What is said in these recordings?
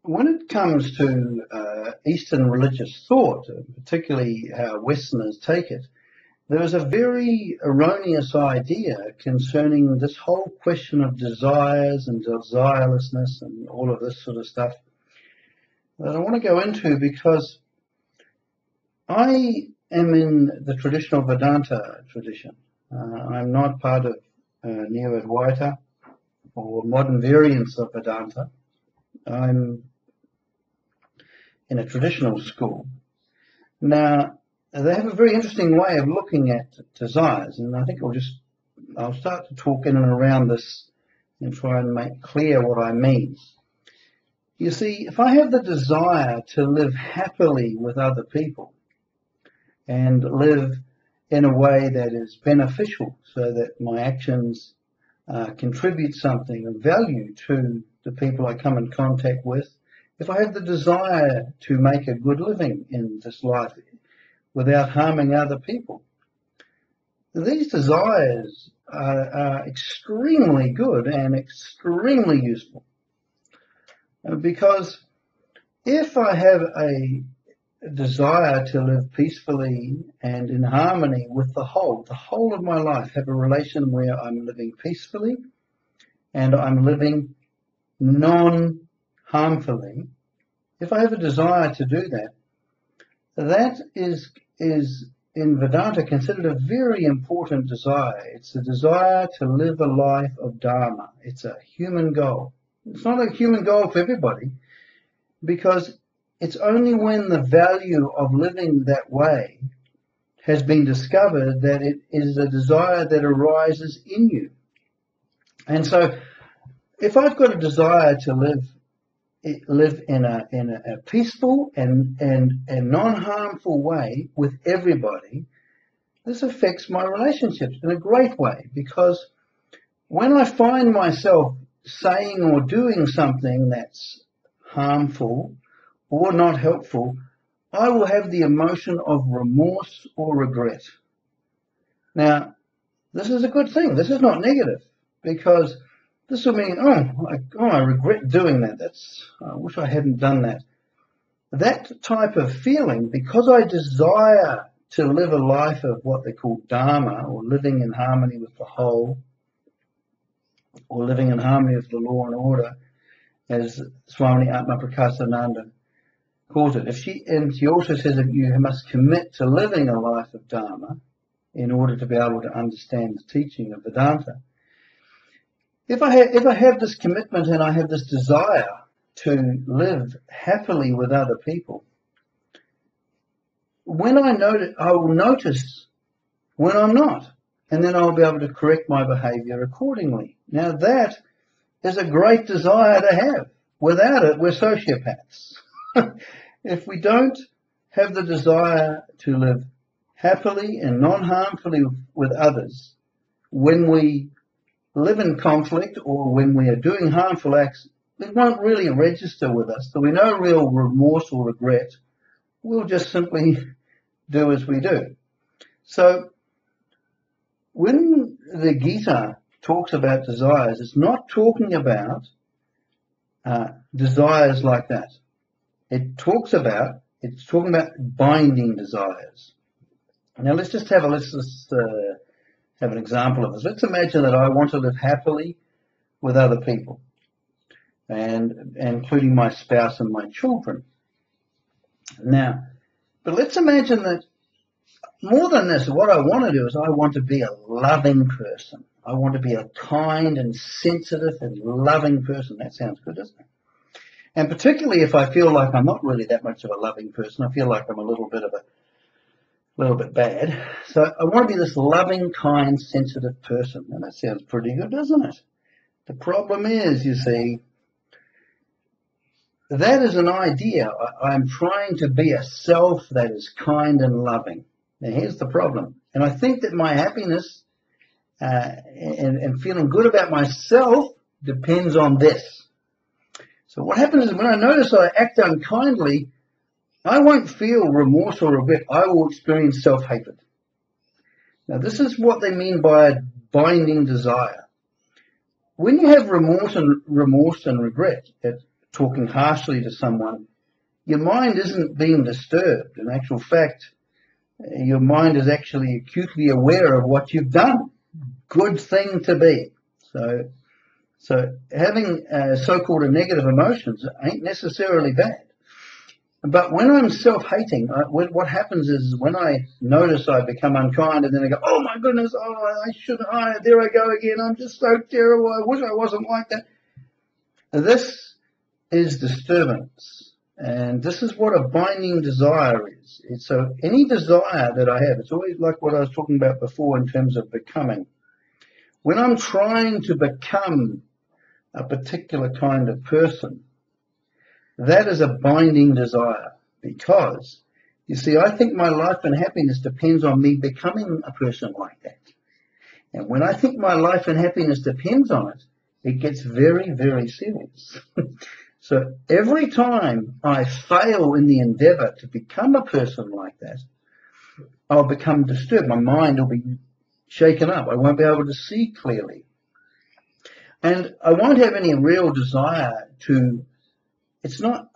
when it comes to Eastern religious thought, particularly how Westerners take it, there is a very erroneous idea concerning this whole question of desires and desirelessness and all of this sort of stuff that I want to go into, because I am in the traditional Vedanta tradition. I'm not part of Neo-Advaita or modern variants of Vedanta. I'm in a traditional school. Now, they have a very interesting way of looking at desires, and I think I'll start to talk in and around this and try and make clear what I mean. You see, if I have the desire to live happily with other people and live in a way that is beneficial so that my actions contribute something of value to the people I come in contact with, if I have the desire to make a good living in this life without harming other people, these desires are extremely good and extremely useful. Because if I have a desire to live peacefully and in harmony with the whole of my life, have a relation where I'm living peacefully and I'm living non-harmfully, if I have a desire to do that, that is in Vedanta considered a very important desire. It's a desire to live a life of Dharma. It's a human goal. It's not a human goal for everybody, because it's only when the value of living that way has been discovered that it is a desire that arises in you. And so if I've got a desire to live in a peaceful and non-harmful way with everybody, this affects my relationships in a great way, because when I find myself saying or doing something that's harmful or not helpful, I will have the emotion of remorse or regret. Now, this is a good thing. This is not negative, because this will mean, I regret doing that. I wish I hadn't done that. That type of feeling, because I desire to live a life of what they call Dharma, or living in harmony with the whole, or living in harmony with the law and order, as Swami Atma Prakasananda calls it. And she also says that you must commit to living a life of Dharma in order to be able to understand the teaching of Vedanta. If I have this commitment and I have this desire to live happily with other people, when I will notice when I'm not, and then I'll be able to correct my behavior accordingly. Now, that is a great desire to have. Without it, we're sociopaths. If we don't have the desire to live happily and non-harmfully with others, when we live in conflict or when we are doing harmful acts, it won't really register with us. There'll be no real remorse or regret. We'll just simply do as we do. So when the Gita talks about desires, it's not talking about desires like that. It's talking about binding desires. Now let's have an example of this. Let's imagine that I want to live happily with other people, and including my spouse and my children. Now, but let's imagine that more than this, what I want to do is I want to be a loving person. I want to be a kind and sensitive and loving person. That sounds good, doesn't it? And particularly if I feel like I'm not really that much of a loving person, I feel like I'm a little bit bad. So I want to be this loving, kind, sensitive person. And that sounds pretty good, doesn't it? The problem is, you see, that is an idea. I'm trying to be a self that is kind and loving. Now, here's the problem. And I think that my happiness and feeling good about myself depends on this. So what happens is when I notice I act unkindly, I won't feel remorse or regret. I will experience self-hatred. Now, this is what they mean by a binding desire. When you have remorse and regret, talking harshly to someone, your mind isn't being disturbed. In actual fact, your mind is actually acutely aware of what you've done. Good thing to be. So having so-called negative emotions ain't necessarily bad. But when I'm self-hating, what happens is when I notice I become unkind, and then I go, oh my goodness, there I go again. I'm just so terrible. I wish I wasn't like that. This is disturbance. And this is what a binding desire is. So any desire that I have, it's always like what I was talking about before in terms of becoming. When I'm trying to become a particular kind of person, that is a binding desire, because, you see, I think my life and happiness depends on me becoming a person like that. And when I think my life and happiness depends on it, it gets very, very serious. So every time I fail in the endeavor to become a person like that, I'll become disturbed. My mind will be shaken up. I won't be able to see clearly. And I won't have any real desire to...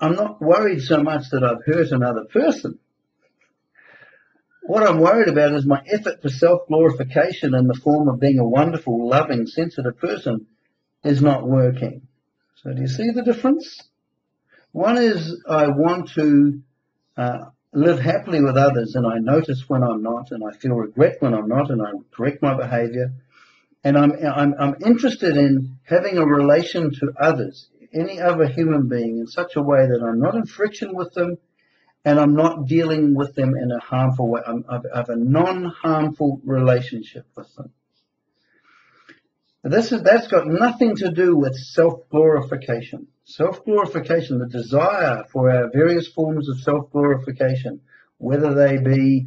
I'm not worried so much that I've hurt another person. What I'm worried about is my effort for self-glorification in the form of being a wonderful, loving, sensitive person is not working. So do you see the difference? One is I want to live happily with others, and I notice when I'm not, and I feel regret when I'm not, and I correct my behavior. And I'm interested in having a relation to others, any other human being, in such a way that I'm not in friction with them, and I'm not dealing with them in a harmful way. I have a non-harmful relationship with them. That's got nothing to do with self-glorification. Self-glorification, the desire for our various forms of self-glorification, whether they be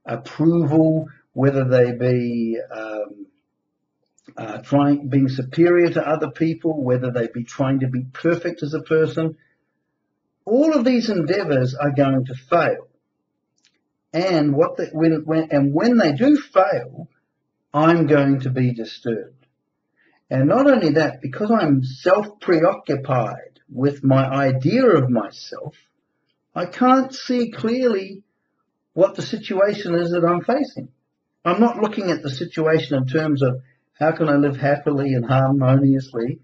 approval, whether they be being superior to other people, whether they be trying to be perfect as a person, all of these endeavors are going to fail. And when they do fail, I'm going to be disturbed. And not only that, because I'm self-preoccupied with my idea of myself, I can't see clearly what the situation is that I'm facing. I'm not looking at the situation in terms of how can I live happily and harmoniously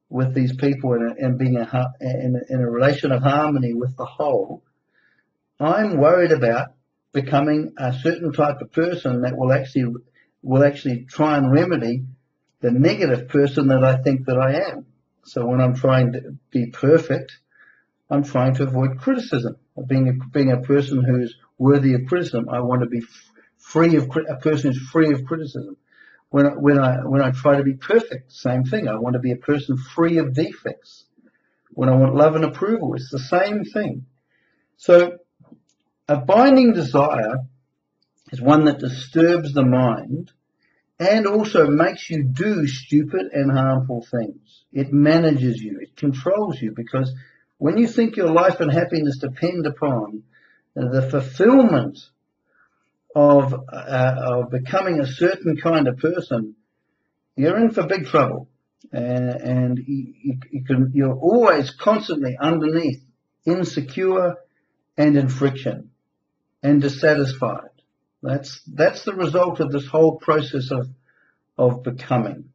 with these people and being in a relation of harmony with the whole. I'm worried about becoming a certain type of person that will actually try and remedy the negative person that I think that I am. So when I'm trying to be perfect, I'm trying to avoid criticism. Being a person who's worthy of criticism, I want to be a person who's free of criticism. When I try to be perfect, same thing. I want to be a person free of defects. When I want love and approval, it's the same thing. So a binding desire is one that disturbs the mind and also makes you do stupid and harmful things. It manages you. It controls you, because when you think your life and happiness depend upon the fulfillment of becoming a certain kind of person, you're in for big trouble. And you're always constantly underneath insecure and in friction and dissatisfied. That's the result of this whole process of becoming.